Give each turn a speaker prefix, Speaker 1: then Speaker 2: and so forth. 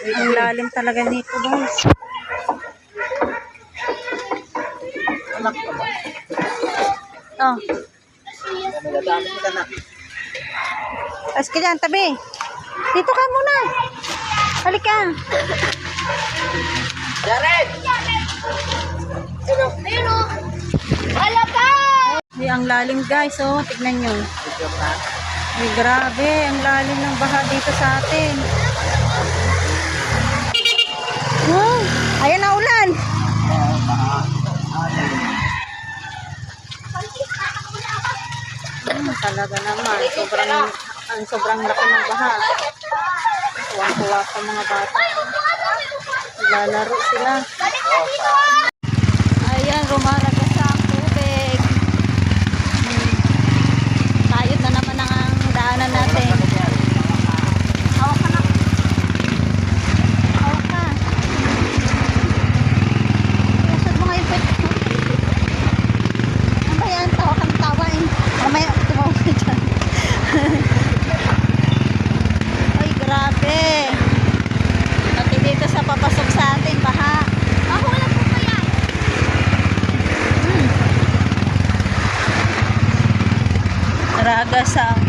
Speaker 1: Ang lalim talaga nito, guys.
Speaker 2: Anak ka ba?
Speaker 1: Oh.
Speaker 2: Nagagamit ka na.
Speaker 1: As ka dyan, tabi. Dito ka muna. Halika.
Speaker 2: Jared!
Speaker 3: Pero, wala ka!
Speaker 1: Ay, ang lalim, guys. Oh, tignan nyo. Ay, grabe. Ang lalim ng baha dito sa atin. Wow. Ayan na ulan. Talaga naman. Sobrang laki ng baha. Tuwang-tuwa sa mga bata. Lalaro sila. Ayan, rumalagas sa tubig. Tayot na naman ang daanan natin. Hawak ka na. Hawak ka. Lasad mo ngayon, pwede. Ano ba yan? Tawa ka ng tawa eh. Mamaya, tumawag ka dyan. Ay, grabe. Pati dito sa papasok sa atin, baha.
Speaker 3: Ako wala po pa yan.
Speaker 1: Ragas ang